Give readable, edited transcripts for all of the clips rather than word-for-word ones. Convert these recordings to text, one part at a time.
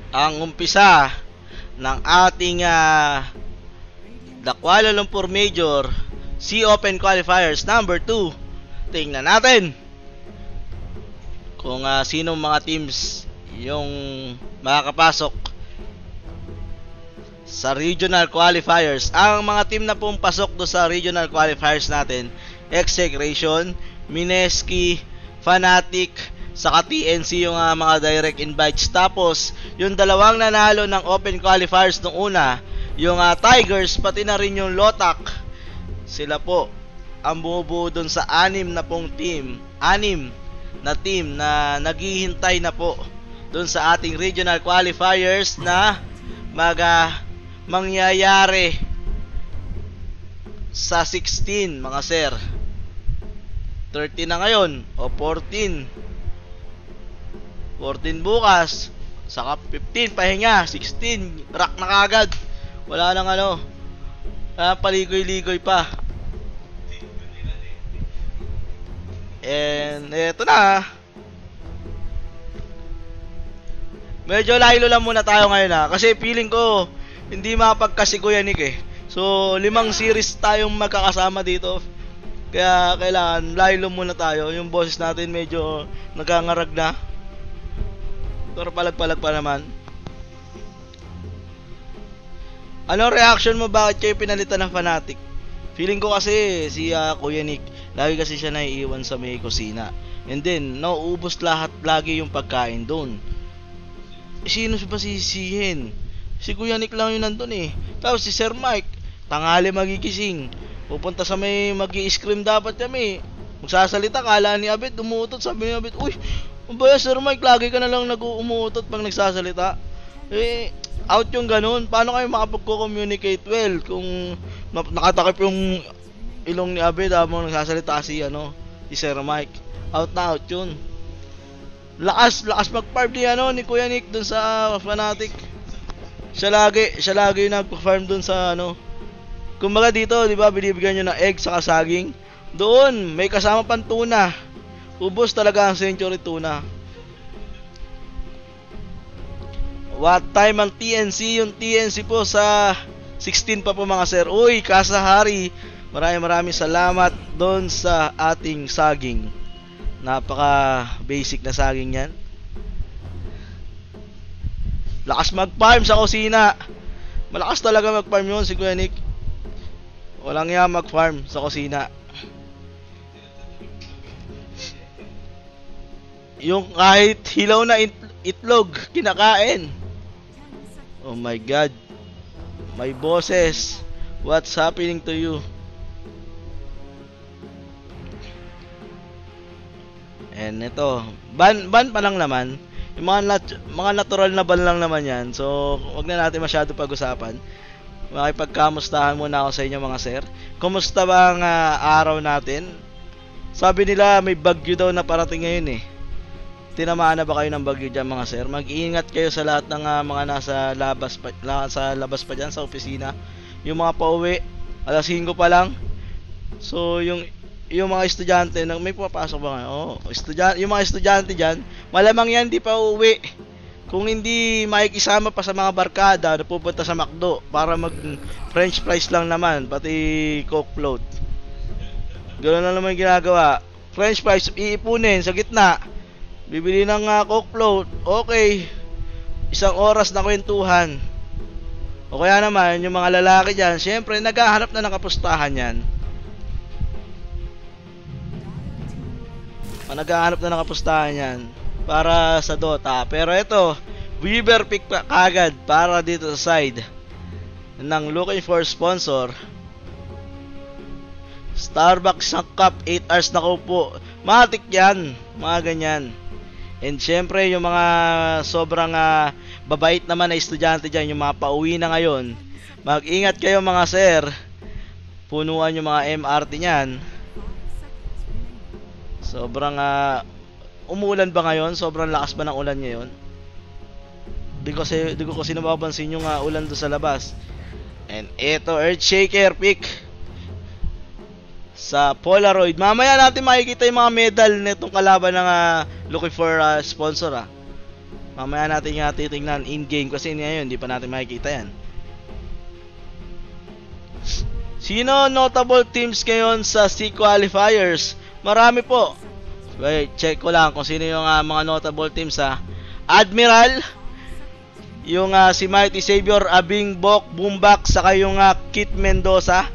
ang umpisa ng ating The Kuala Lumpur Major Sea Open Qualifiers number 2. Tingnan natin kung sino mga teams yung makakapasok sa regional qualifiers. Ang mga team na pong pasok do sa regional qualifiers natin: Execration, Mineski, Fnatic, saka TNC yung mga direct invites. Tapos yung dalawang nanalo ng open qualifiers nung una, yung Tigers, pati na rin yung Lotak, sila po ang bumubuo dun sa 6 na team na naghihintay na po dun sa ating regional qualifiers na mangyayari sa 16 mga sir. 30 na ngayon o 14 bukas, saka 15 pahinga, 16 rock na kagad, wala nang paligoy-ligoy pa. And eto na, medyo laylo lang muna tayo ngayon kasi feeling ko hindi mapagkasi Kuya Nick So 5 series tayong magkakasama dito, kaya kailangan laylo muna tayo. Yung boses natin medyo nagangarag na, pero palag-palag pa naman. Anong reaction mo, bakit kayo pinalitan ng Fnatic? Feeling ko kasi si Kuya Nick, lagi kasi siya naiiwan sa may kusina, and then nauubos lagi yung pagkain doon. Sino ba sisihin? Si Kuya Nick lang yung nandun Tapos si Sir Mike, tanghali magigising, pupunta sa may magi-scream dapat kami, magsasalita, kala ni Abet umuutot. Sabi ni Abet, uy, ba Sir Mike, lagi ka na lang nag-umuutot pag nagsasalita. Out yung ganun. Paano kayo makapag-communicate well kung nakatakip yung ilong ni Abed habang nagsasalita si Sir Mike? Out na out yun. Lakas mag-farm ni Kuya Nick dun sa Fnatic. Siya lagi yung nagpa-farm dun sa kumbaga dito, di ba, binibigyan nyo ng egg sa saging. Doon may kasama pang tuna. Ubos talaga ang century tuna. What time ang TNC? Yung TNC po sa 16 pa po mga sir. Uy, Kasahari, maraming salamat doon sa ating saging. Napaka basic na saging yan. Lakas mag-farm sa kusina. Malakas talaga mag-farm yun si Kuya Nick. Walang yan mag-farm sa kusina. Yung kahit hilaw na itlog kinakain. Oh my God, my bosses, what's happening to you? And ito, ban pa lang naman. Yung mga natural na ban lang naman yan. So wag na natin masyado pag-usapan. Makipagkamustahan muna ako sa inyo mga sir. Kumusta ba ang araw natin? Sabi nila may bagyo daw na parating ngayon Tinamaan na ba kayo ng bagyo dyan mga sir? Mag-iingat kayo sa lahat ng mga nasa labas pa dyan sa opisina. Yung mga pauwi, alas 5 pa lang. So yung mga estudyante, may papasok ba ngayon? Yung mga estudyante dyan, malamang yan di pa uuwi. Kung hindi makikisama pa sa mga barkada na pupunta sa McDo para mag french fries lang naman, pati coke float. Ganoon lang naman ginagawa. French fries, iipunin sa gitna. Bibili ng coke float, okay, 1 oras na kwentuhan. O kaya naman, yung mga lalaki dyan, syempre, naghahanap na ng kapustahan yan. Naghahanap na ng kapustahan yan para sa Dota. Pero ito, Weaver pick kagad para dito sa side ng looking for sponsor. Starbucks ng cup, 8 hours na po. Matik yan, mga ganyan. And syempre yung mga sobrang babait naman na estudyante dyan, yung mga pauwi na ngayon, mag-ingat kayo mga sir. Punuan yung mga MRT nyan. Sobrang umuulan ba ngayon? Sobrang lakas ba ng ulan ngayon? Di ko kasi nababansin yung ulan doon sa labas. And eto, Earthshaker pick sa Polaroid. Mamaya natin makikita yung mga medal nitong kalaban ng looking for sponsor Mamaya natin nga titingnan in-game kasi ngayon hindi pa natin makikita yan. Sino notable teams ngayon sa SEA Qualifiers? Marami po. Wait, check ko lang kung sino yung mga notable teams ha. Admiral, yung si Mighty Savior, Abing Bok, Boombak, saka yung Kit Mendoza,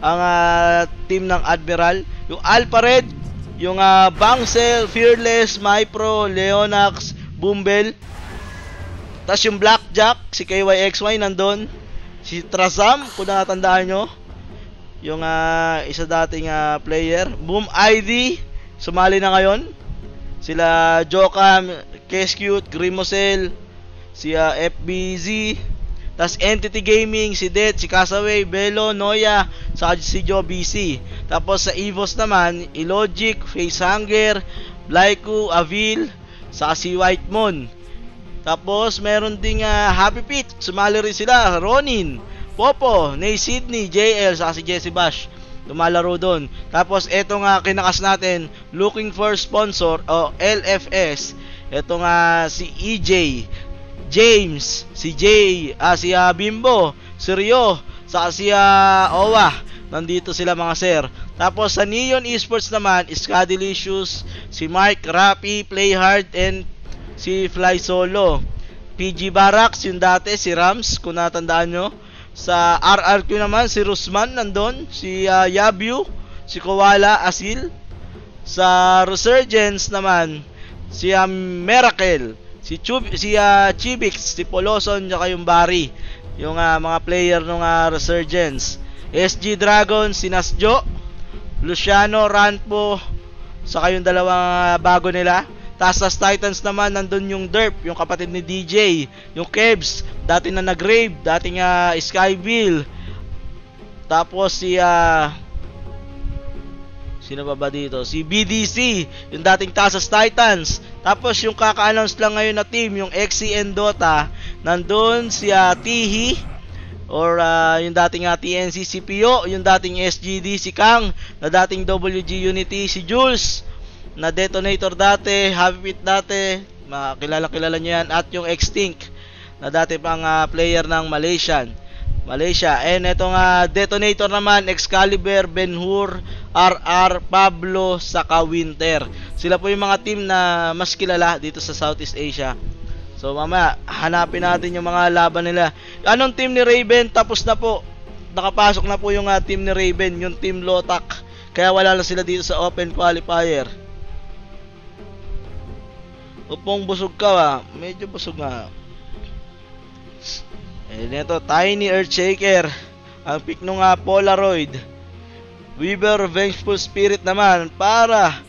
ang team ng Admiral. Yung Alpha Red, yung Bangsel, Fearless, Mypro, Leonax, Boombel. Tapos yung Blackjack, si KYXY nandun. Si Trazam, kung nakatandaan nyo, yung isa dating player. Boom ID, sumali na ngayon. Sila Jokam, Keskute, Grimosel, si FBZ, tas Entity Gaming, si Det, si Casaway, Belo, Noya, saka si Joe BC. Tapos sa EVOS naman, Illogic, Facehanger, Blyku, Avil, saka si Whitemon. Tapos meron ding Happy Pit, sumali rin sila, Ronin, Popo, Nay Sydney, JL, saka si Jesse Bash. Tumalaro doon. Tapos eto nga kinakas natin, looking for sponsor o LFS. Eto nga si EJ, James, si Jay, si Bimbo, si Rio, saka si Owa. Nandito sila mga sir. Tapos sa Neon Esports naman, Skadilicious, si Mark, Rapi, Playhard, and si Fly Solo. PG Barracks, yung dati, si Rams, kung natandaan nyo. Sa RRQ naman, si Rusman nandun, si Yabu, si Koala, Asil. Sa Resurgence naman, si Miracle, si Chibix, si Poloson, saka yung Barry, yung mga player ng Resurgence. SG Dragon, si Nasjo, Luciano, Ranpo, saka yung dalawang bago nila. Tasas Titans naman, nandun yung Derp, yung kapatid ni DJ, yung Kebs, dati na nag-rave, dating Skyville. Tapos si sino ba dito? Si BDC, yung dating Tasas Titans. Tapos yung kaka-announce lang ngayon na team, yung XCN Dota, nandun si Tihi, or yung dating TNC CPO, yung dating SGD si Kang, na dating WG Unity si Jules, na Detonator dati, Happy Pit dati, makilala-kilala nyo yan, at yung Extinct, na dati pang player ng Malaysia. And itong Detonator naman, Excalibur, Ben-Hur, RR, Pablo, saka Winter. Sila po yung mga team na mas kilala dito sa Southeast Asia. So mamaya, hanapin natin yung mga laban nila. Anong team ni Raven? Tapos na po. Nakapasok na po yung team ni Raven, yung team Lotak. Kaya wala na sila dito sa Open Qualifier. Upong busog ka medyo busog nga. Neto, Tiny Earthshaker, ang pick nung Polaroid. Weaver Vengeful Spirit naman para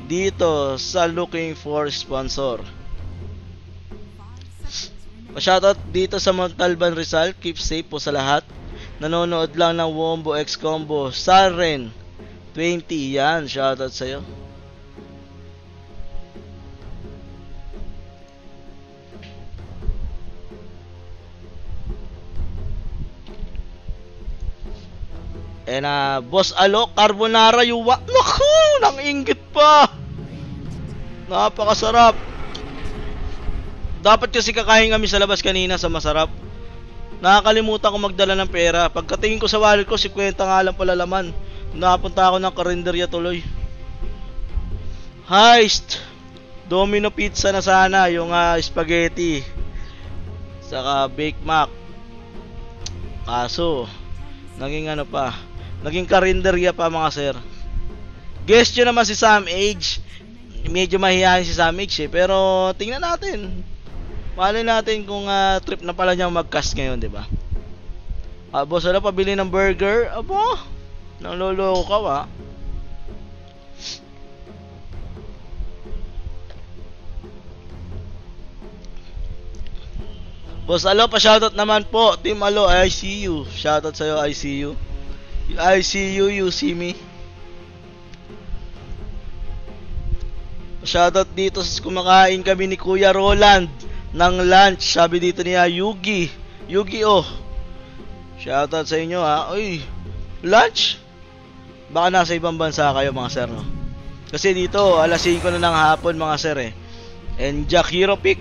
dito sa looking for sponsor. Shoutout dito sa Montalban Rizal, keep safe po sa lahat. Nanonood lang ng Wombo X Combo, Saren 20, yan, shoutout sa'yo. And Boss Alok, Carbonara Yuwa. Naku, nang-inggit pa. Napakasarap. Dapat kasi kakain kami sa labas kanina sa masarap. Nakakalimutan ko magdala ng pera. Pagkatingin ko sa wallet ko, 50 nga lang pala laman. Napunta ako ng karinderya tuloy. Heist. Domino pizza na sana, yung spaghetti. Saka Bake Mac. Kaso, naging ano pa. Naging karinderya pa mga sir. Guess nyo naman si Sam Age. Medyo mahihayin si Sam Age pero tingnan natin. Malay natin kung trip na pala niyang mag-cast ngayon, diba? Boss, ano pabili ng burger? Aba, nanloloko ka Boss Alo, pa-shoutout naman po. Team Alo, I see you. Shoutout sa'yo, I see you. I see you, you see me. Shoutout dito sa kumakain kami ni Kuya Roland ng lunch. Sabi dito niya, Yu-Gi-Oh. Shoutout sa inyo Uy, lunch? Baka nasa ibang bansa kayo mga sir, no? Kasi dito, alas 5 na ng hapon mga sir And Jack Hero Pick.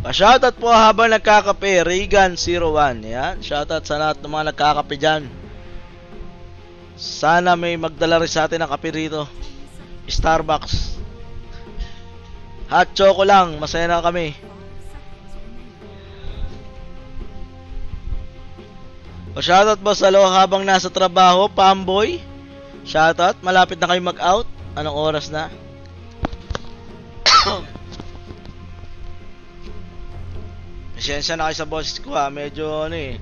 Pa-shoutout po habang nagkakape, Regan01. Yan, shoutout sa lahat ng mga nagkakape dyan. Sana may magdala rin sa atin ng kape rito. Starbucks. Hot choco lang, masaya na kami. Pa-shoutout boss Alo habang nasa trabaho, Pamboy. Shoutout, malapit na kayo mag-out. Anong oras na? Pasensya na kayo sa boses ko ha, medyo ano eh,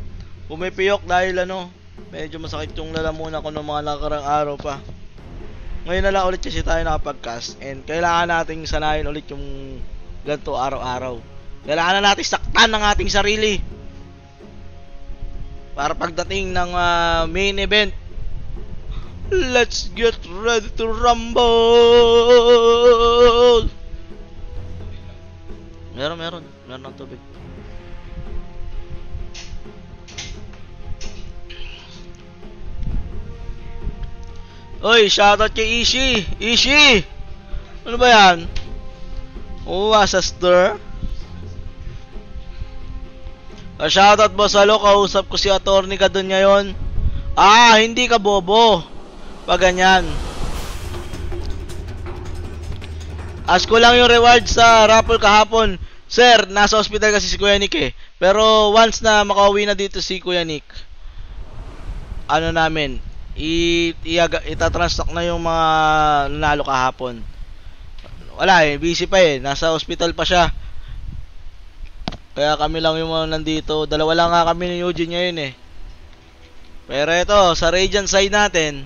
pumipiyok dahil ano, medyo masakit yung lalamunan ko ng mga nakarang araw pa. Ngayon na lang ulit kasi tayo nakapag-cast and kailangan nating sanayin ulit yung ganito araw-araw. Kailangan na natin saktan ng ating sarili para pagdating ng main event. Let's get ready to rumble! Meron ng tubig. Oy, shoutout kay Ishi! Ishi! Ano ba yan? Sa stir? Shoutout boss Alo, kausap ko si attorney ka dun ngayon. Hindi ka bobo. Pag ganyan. Ask ko lang yung reward sa raffle kahapon. Sir, nasa hospital kasi si Kuya Nick eh. Pero once na makauwi na dito si Kuya Nick, ano namin, itatransstock na yung mga nanalo kahapon. Wala eh, busy pa eh. Nasa hospital pa siya. Kaya kami lang yung mga nandito. Dalawa lang nga kami ni Eugene ngayon eh. Pero ito, sa Radiant side natin,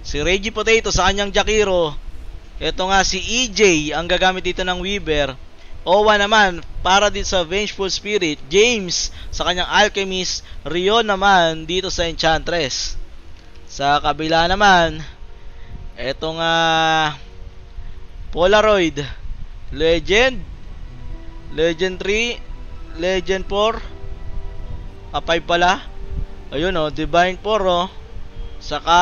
si Reggie Potato sa kanyang Jakiro. Ito nga si EJ ang gagamit dito ng Weaver. Owa naman para dito sa Vengeful Spirit. James sa kanyang Alchemist. Rio naman dito sa Enchantress. Sa kabila naman, etong Polaroid, Legend 3, Legend 4, 5 pala. Ayun Divine 4 saka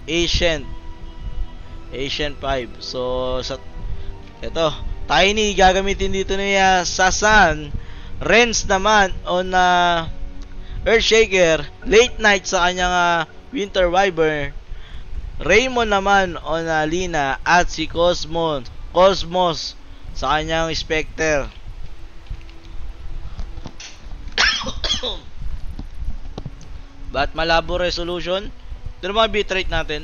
Ancient 5. So ito, Tiny gagamitin dito niya sa Sun. Renz naman on Earthshaker, Late Night sa kanyang Winter Wyvern. Raymond naman on Lina at si Cosmos sa kanyang Spectre. Ba't malabo resolution? Ito mga bitrate natin.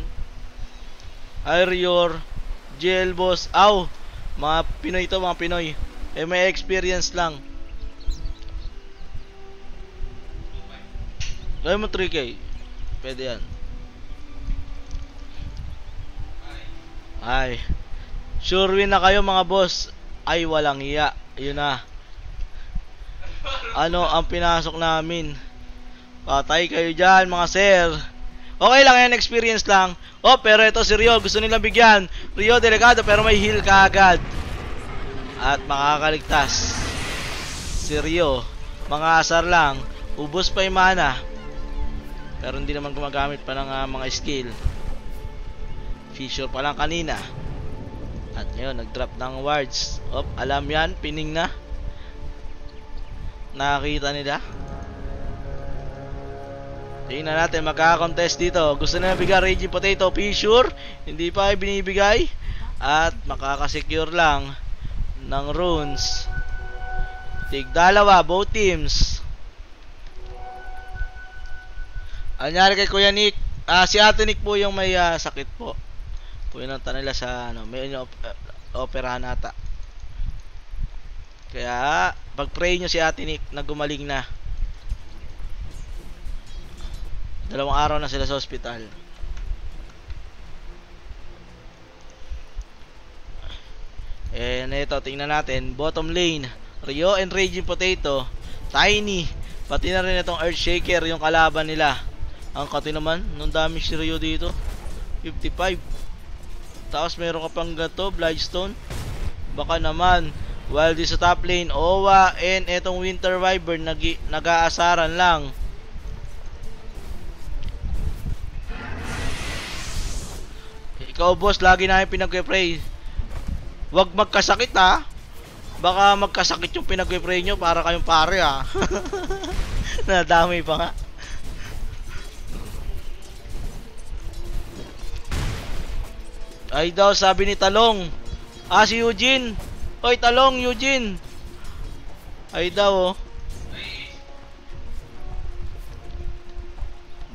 Arior, GL Boss. Mga Pinoy to, mga Pinoy. May experience lang. Gawin mo 3K. Pwede yan. Sure win na kayo mga boss. Walang iya. Yun na. Ano ang pinasok namin? Patay kayo dyan mga sir. Okay lang yan, experience lang. Pero ito si Rio, gusto nilang bigyan. Rio delikado pero may heal ka agad. At makakaligtas. Si Rio, mga asar lang. Ubos pa yung mana. Pero hindi naman gumagamit pa ng mga skill. Fissure pa lang kanina. At ngayon, nag-drop ng wards. Alam yan, pining na. Nakakita nila. Tingnan natin, magkaka-contest dito. Gusto na bigyan Reggie Potato, Fissure. Hindi pa ay binibigay. At makakasecure lang ng runes. Tig-dalawa, both teams. Anyari kay Kuya Nick, si Ate Nick po yung may sakit po. Pumunta nila sa may operahan ata. Kaya pag-pray nyo si Ate Nick na gumaling na. 2 araw na sila sa hospital. Ito, tingnan natin. Bottom lane, Rio and Raging Potato, Tiny, pati na rin itong Earthshaker yung kalaban nila. Ang kati naman, nung damage si Rio dito 55. Tapos meron ka pang gato, Blightstone. Baka naman. While di sa top lane, Owa and etong Winter Wyvern nag-aasaran lang. Ikaw boss, lagi namin pinag-pray. Huwag magkasakit ha. Baka magkasakit yung pinag-pray nyo para kayong pare ha. Nadamay pa nga. Ay daw, sabi ni Talong. Si Eugene. Oy, Talong, Eugene. Ay daw, oh.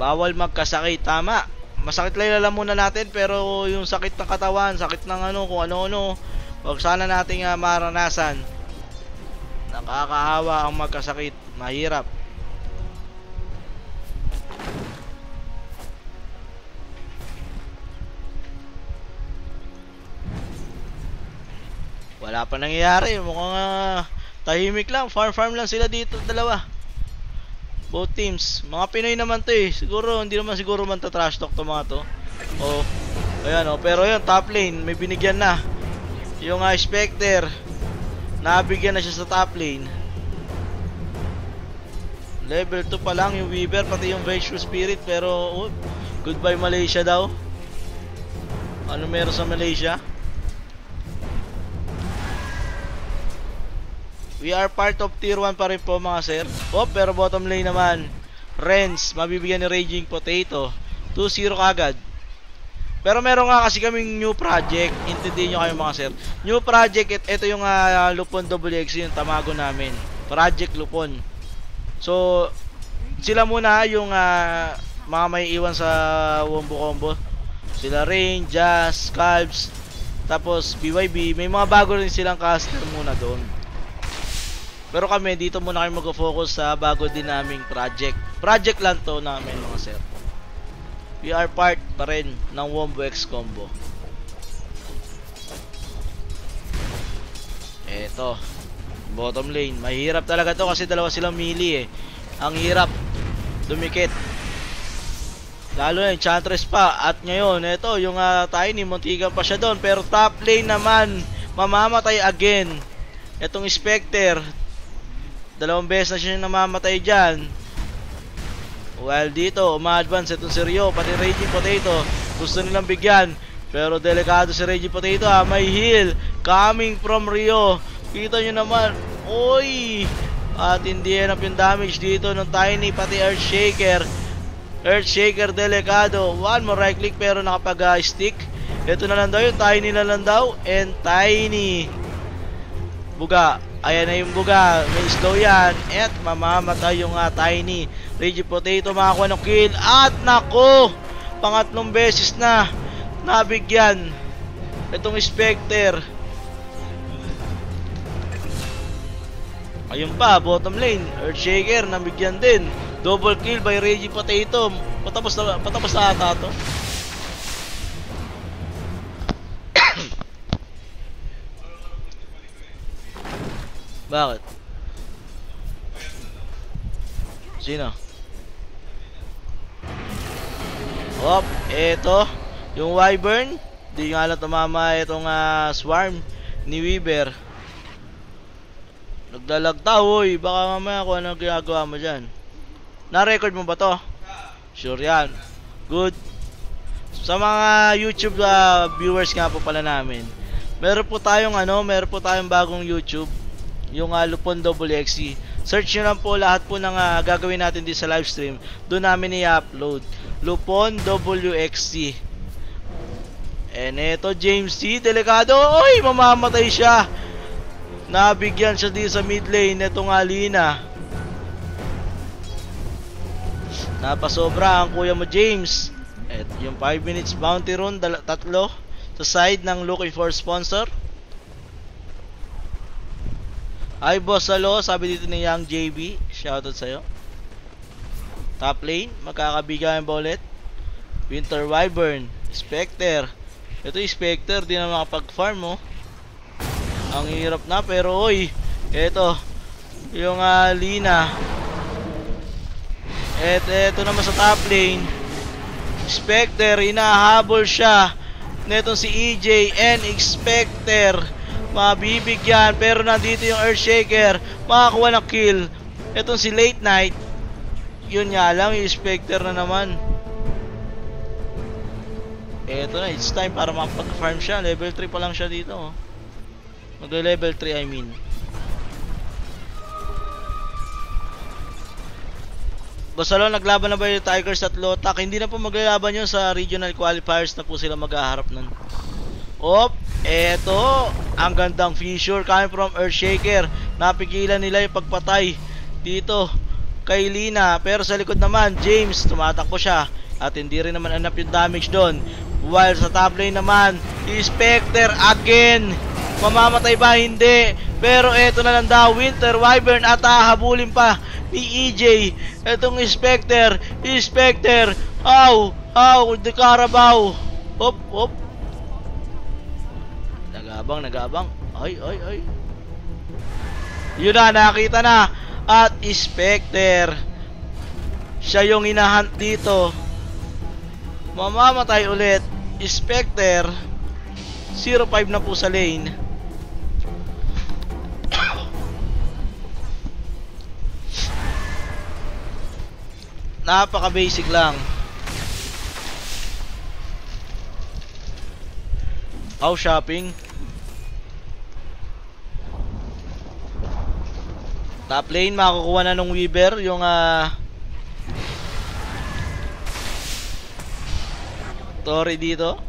Bawal magkasakit, tama. Masakit lang muna natin, pero yung sakit ng katawan, sakit ng ano, kung ano-ano, wag sana nating maranasan. Nakakaawa ang magkasakit, mahirap. Wala pa nangyayari, mukhang tahimik lang, farm lang sila dito, dalawa. Both teams, mga Pinoy naman to eh. Siguro, hindi naman siguro man trash talk to mga to. Oh, ayan oh, pero yun, top lane, may binigyan na. Yung Spectre, nabigyan na siya sa top lane. Level 2 pa lang yung Weaver, pati yung Virtue Spirit, pero goodbye Malaysia daw. Ano meron sa Malaysia? We are part of tier 1 pa rin po mga sir. Pero bottom lane naman, Renz, mabibigyan ni Raging Potato 2-0 kagad. Pero meron nga kasi kaming new project. Intindihin nyo kayo mga sir. New project, ito yung Lupon WX, yung tamago namin, Project Lupon. So sila muna yung mga may iwan sa Wombo Combo. Sila Rain, Jazz, Calbs, tapos BYB. May mga bago rin silang caster muna doon. Pero kami dito muna kayo mag-focus sa bago din naming project. Project lang to namin mga sir. We are part pa rin ng Wombo X Combo. Eto, bottom lane. Mahirap talaga to kasi dalawa silang melee eh. Ang hirap dumikit. Lalo na yung Chantress pa. At ngayon, eto, yung Tiny, muntikan pa siya doon. Pero top lane naman, mamamatay again. Etong Spectre, dalawang beses na siya namamatay dyan. While dito, uma-advance itong si Rio, pati Raging Potato. Gusto nilang bigyan, pero delikado si Raging Potato ha. May heal coming from Rio. Kita nyo naman. Oy! At hindi enough yung damage dito ng Tiny, pati Earthshaker. Earthshaker delikado. One more right click pero nakapag-stick. Ito na lang daw yung Tiny na lang daw. And Tiny, buga. Ayan na yung buga, may slow yan. At mamamatay yung Tiny. Raging Potato makakuha ng kill. At nako, pangatlong beses na nabigyan itong Spectre. Ayun pa, bottom lane, Earthshaker nabigyan din. Double kill by Raging Potato. Patapos na ata to. Bakit? Sino? Eto yung Wyvern. Di nga lang tumama itong Swarm ni Weaver. Naglalagta, oy. Baka mamaya kung ano ginagawa mo dyan. Na-record mo ba to? Sure yan. Good. Sa mga YouTube viewers nga po pala namin, meron po tayong bagong YouTube, yung Lupon WXC. Search nyo lang po lahat po ng gagawin natin dito sa live stream. Doon namin i-upload Lupon WXC. And eto James C, delikado. Oy, mamamatay siya. Nabigyan siya dito sa mid lane. Etong Alina, napasobra ang kuya mo James. At yung 5 minutes bounty run, tatlo sa side ng looking for sponsor. Ay boss, hello, sabi dito ni Young JB, shoutout sa'yo. Top lane, magkakabigayan ba ulit? Winter Wyvern, Spectre. Ito yung Spectre, di na makapag-farm oh. Ang hirap na, pero oy, eto yung Lina. Eto naman sa top lane, Spectre, inahabol siya netong si EJ and Spectre. Mabibigyan, pero nandito yung Earthshaker, makakuha ng kill. Etong si Late Night, yun nga lang, yung Spectre na naman. Eto na, it's time para makapag-farm siya. Level 3 pa lang siya dito oh. Mag-level 3 I mean. Bosalon, naglaban na ba yung Tigers at Lotak? Hindi na po maglalaban yun sa regional qualifiers na po sila maghaharap nun. Op, eto, ang gandang fissure coming from Earthshaker. Napigilan nila yung pagpatay dito kay Lina. Pero sa likod naman, James, tumatakbo siya. At hindi rin naman anap yung damage doon. While sa top lane naman, Spectre again. Mamamatay ba? Hindi. Pero eto na lang daw, Winter Wyvern at hahabulin pa ni EJ. Etong Spectre. Ow, the Carabao. Hop. Nagabang. Ay. Yun na, nakita na. At Spectre. Siya yung hinahunt dito. Mamamatay ulit. Spectre. 0-5 na po sa lane. Napaka basic lang. Shopping. Top lane, makukuha na nung Weaver yung Tori dito.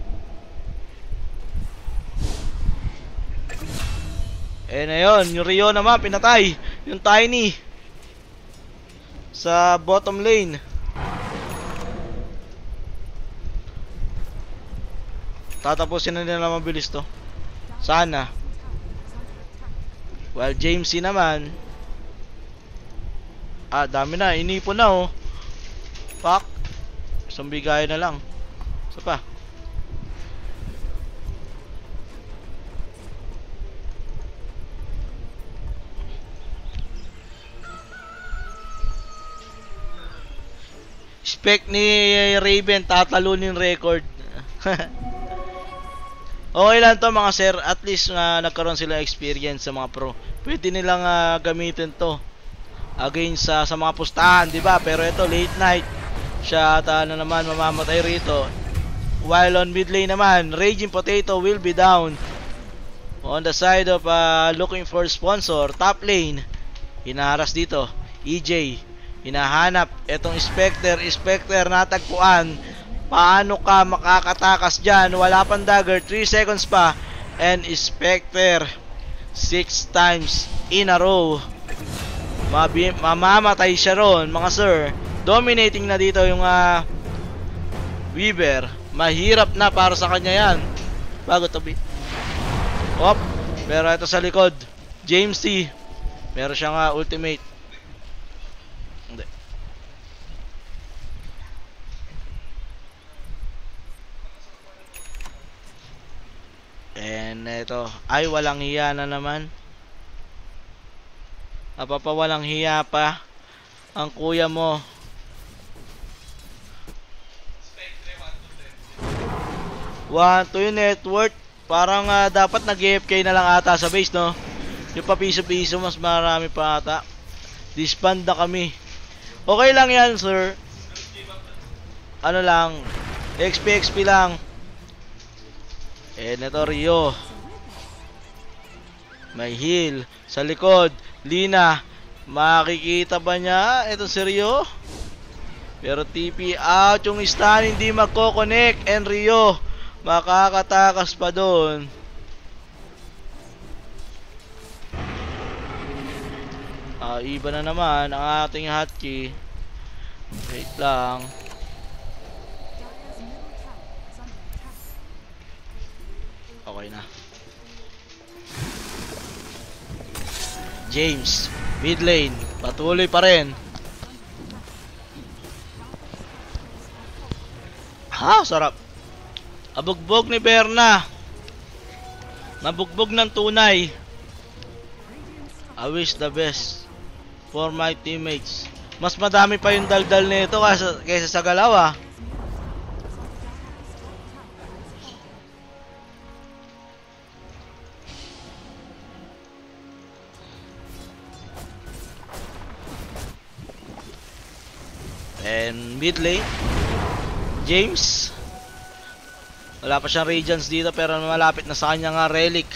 Na yun, yung Rio naman pinatay yung Tiny sa bottom lane. Tatapusin na nila mabilis to. Sana. While Jamesy naman, dami na, inipon na oh. Fuck. Isang bigay na lang. Isa pa. Spec ni Raven, tatalunin record. Okay lang to mga sir, at least nagkaroon sila experience sa mga pro. Pwede nilang gamitin to against sa mga pustahan, di ba? Pero ito late night, siya na naman mamamatay rito. While on mid lane naman, Raging Potato will be down. On the side of looking for sponsor, top lane, hinaharas dito EJ, hinahanap etong Spectre natagpuan. Paano ka makakatakas dyan? Wala pang dagger, 3 seconds pa. And Spectre 6 times in a row. Mamamatay siya ron mga sir. Dominating na dito yung Weaver. Mahirap na para sa kanya yan. Bago to be. Pero ito sa likod, James T. Meron siyang ultimate. Hindi. And ito, ay walang hiya na naman. Napapawalang hiya pa ang kuya mo. 1 to yung net worth. Parang dapat nag-AFK na lang ata sa base, no? Yung pa piso-piso, mas marami pa ata. Disband na kami. Okay lang yan, sir. Ano lang, XP lang. Neto Rio. May heal sa likod. Lina, makikita ba niya itong si Rio? Pero TP out yung stun, hindi magko-connect. And Rio makakatakas pa doon. Iba na naman ang ating hotkey. Wait lang. Okay na. James, mid lane, patuloy pa rin. Sarap. Abugbog ni Berna. Nabugbog ng tunay. I wish the best for my teammates. Mas madami pa yung daldal nito kaysa sa galaw. And mid lane, James. Wala pa siyang Radiance dito pero malapit na sa kanya relic.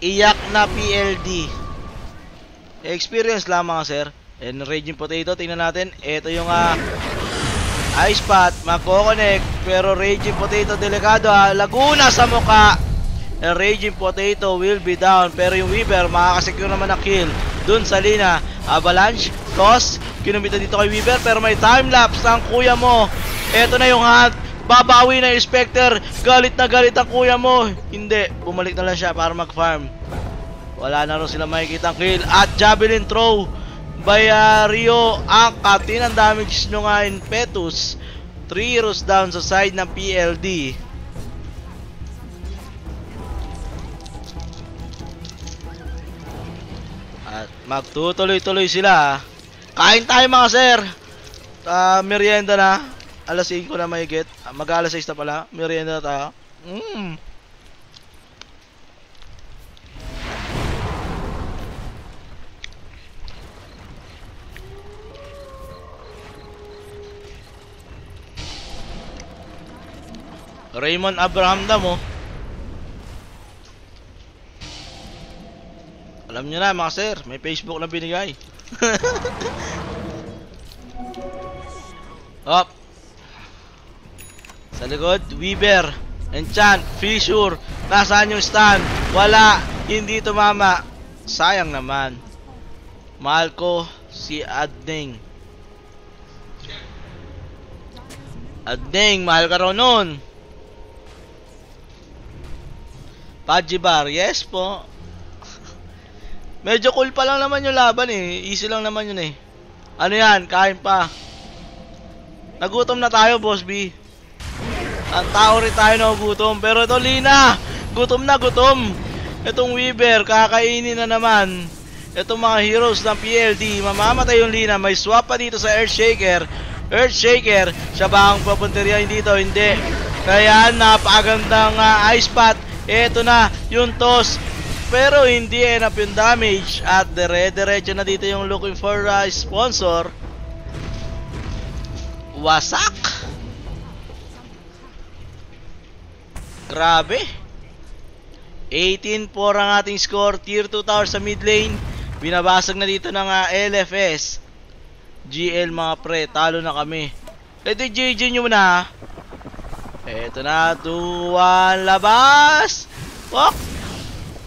Iyak na PLD. Experience lang mga sir. And Raging Potato, tingnan natin. Ito yung Ice Pot, magko-connect. Pero Raging Potato, delikado Laguna sa muka. And Raging Potato will be down. Pero yung Weaver, makakasecure naman na kill dun sa Lina. Avalanche, toss, kinumita dito kay Weaver. Pero may time-lapse ng kuya mo. Ito na yung hunt. Babawi na yung Spectre. Galit na galit ang kuya mo. Hindi, bumalik na lang siya para mag-farm. Wala na rin sila makikita kill. At Javelin throw by Rio. Ang katin ang damage nyo nga Impetus. 3 heroes down sa side ng PLD. At magtutuloy-tuloy sila. Kain tayo mga sir. Merienda na. Alas 5 na may get. Mag-alas 6 na pala. Merienda na tayo. Raymond Abraham mo. Alam nyo na mga sir, may Facebook na binigay. Up. Sa likod, Weaver, Enchant, Fissure. Nasaan yung stun? Wala, hindi tumama. Sayang naman. Mahal ko si Adning. Adning, mahal ka raw nun. Pajibar, yes po. Medyo cool pa lang naman yung laban eh. Easy lang naman yun eh. Ano yan, kain pa. Nagutom na tayo, Boss B. Ang tao rin tayo na gutom. Pero ito, Lina, gutom na gutom. Itong Weaver, kakainin na naman. Itong mga heroes ng PLD, mamamatay yung Lina. May swap pa dito sa Earthshaker. Earthshaker, siya ba ang papunteriyahin dito? Hindi. Kaya napakagandang Ice Pot. Ito na yung toss. Pero hindi enough yung damage. At dire-diretso na dito yung looking for sponsor. Wasak. Grabe. 18-4 ang ating score. Tier 2 tower sa mid lane. Binabasag na dito ng LFS. GL mga pre. Talo na kami. Ito yung JJ nyo na. Ito na. 2-1. Labas. Walk.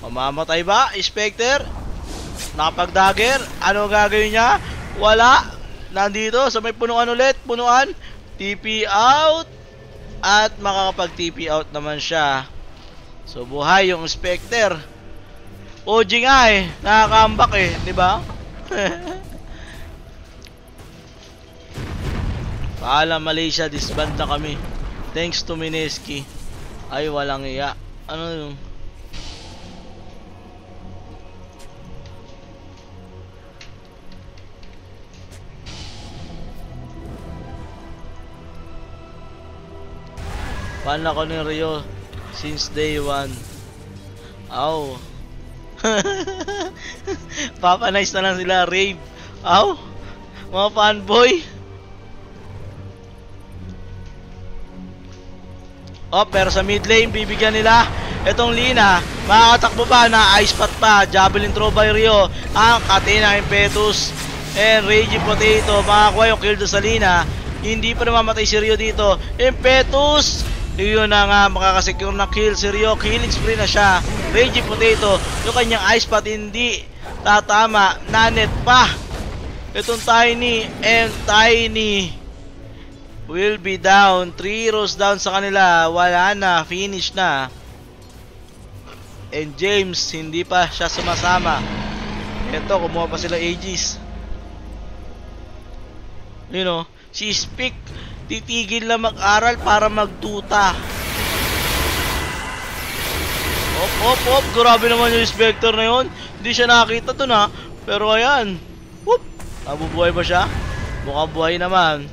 Mamamatay ba? Spectre. Nakapag-dagger. Ano gagawin niya? Wala. Nandito. Sa may punuan ulit. Punuan. TP out. At makakapag-TP out naman siya. So buhay yung Spectre. OG nga eh. Nakaka-comeback eh. Diba? Paalam Malaysia. Disband na kami. Thanks to Mineski. Ay walang iya. Ano yung... Fan ako ni Rio since day 1. Aw. Papanice na lang sila, rave. Aw. Mga fanboy. Oh, pero sa mid lane bibigyan nila itong Lina. Makakatakbo pa na Ice Pot pa. Javelin throw by Rio. Ang Katina Impetus and Raging Potato. Makakuha yung kill sa Lina. Hindi pa namamatay si Rio dito. Impetus. Yun na nga, makakasecure na kill si Rio. Killing spree na siya. Raging Potato, yung kanyang Ice Pot hindi tatama. Nanet pa. Itong Tiny and Tiny will be down. 3 heroes down sa kanila. Wala na, finish na. And James, hindi pa siya sumasama. Ito, kumuha pa sila Aegis. You know, si Speak titigil na mag-aral para magtuta. Op. Grabe naman yung Spectre na yun. Hindi siya nakakita dun ha. Pero ayan. Whoop. Nabubuhay ba siya? Mukhang buhay naman.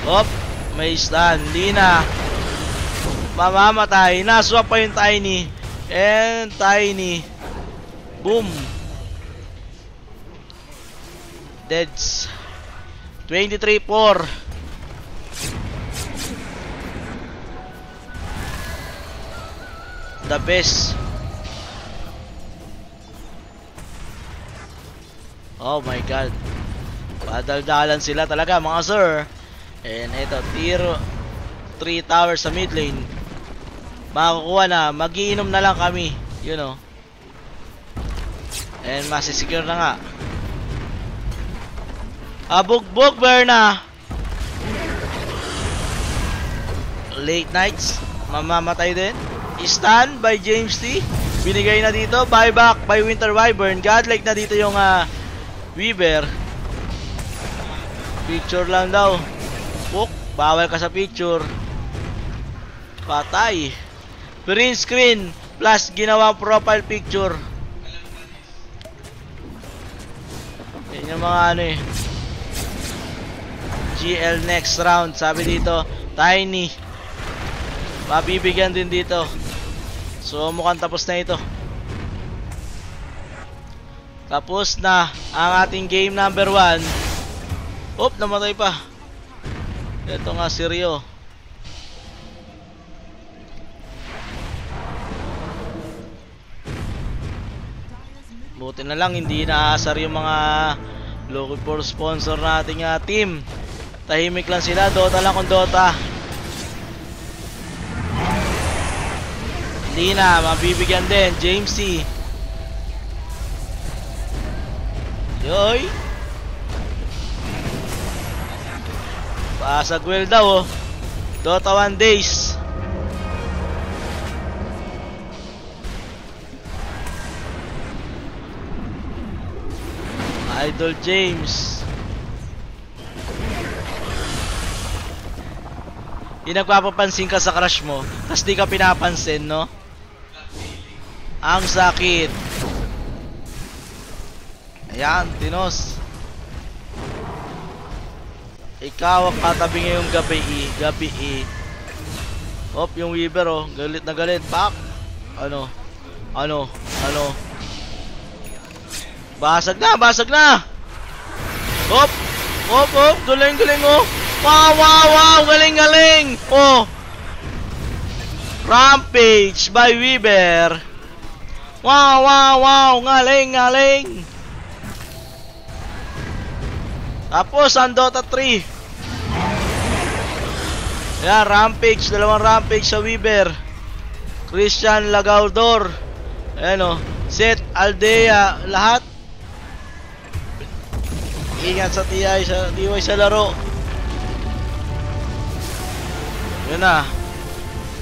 Op. May stun. Lina. Mamamatay. Naswap pa yung Tiny. And Tiny. Boom. Deads. 23-4. the best. Oh my god. Padaldalan sila talaga mga sir. And ito, tier 3 tower sa mid lane. Makakuha na, magiinom na lang kami. You know. And masisecure na nga. Bugbog Berna. Late nights, mamamatay din. Stun by James T. Binigay na dito, buyback by Winter Wyvern. Godlike na dito yung Weaver. Picture lang daw. Book, bawal ka sa picture. Patay. Print screen plus ginawa profile picture. Yan yung mga ano eh. GL next round. Sabi dito, Tiny. Mabibigyan din dito. So mukhang tapos na ito. Tapos na ang ating game number 1. Oop, namatay pa. Ito nga si Rio. Buti na lang hindi naasar yung mga looking for sponsor nating team. Tahimik lang sila, Dota lang kung Dota. Hindi na, mabibigyan din James C. Yoy. Pasagwell daw oh. Dota 1 days. Idol James. Di nagpapapansin ka sa crush mo, tas di ka pinapansin, no? Ang sakit. Ayan, Tinos. Ikaw ang katabi ngayong gabi. Hop, yung Weaver oh, galit na galit. Pak. Ano? Basag na. Hop, galing oh. Wow, galing. Oh. Rampage by Weaver. Wow, galing. Tapos ang Dota 3. Yan, Rampage, dalawang Rampage sa Weaver. Christian Lagaudor. Ayan o, Seth Aldea, lahat. Ingat sa DY sa laro. Yun na.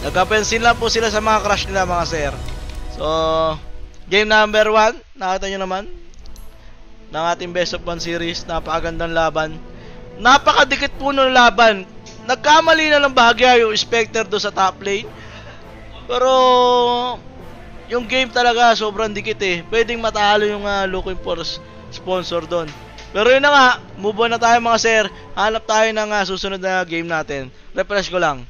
Nagkapensin lang po sila sa mga crush nila mga sir. So, game number 1, nakita nyo naman ng ating best of 1 series. Napakagandang laban. Napakadikit po ng laban. Nagkamali na lang bahagya yung Spectre do sa top lane. Pero yung game talaga sobrang dikit eh. Pwedeng matalo yung looking for sponsor doon. Pero yun na nga, move on na tayo mga sir. Hanap tayo ng susunod na game natin. Refresh ko lang.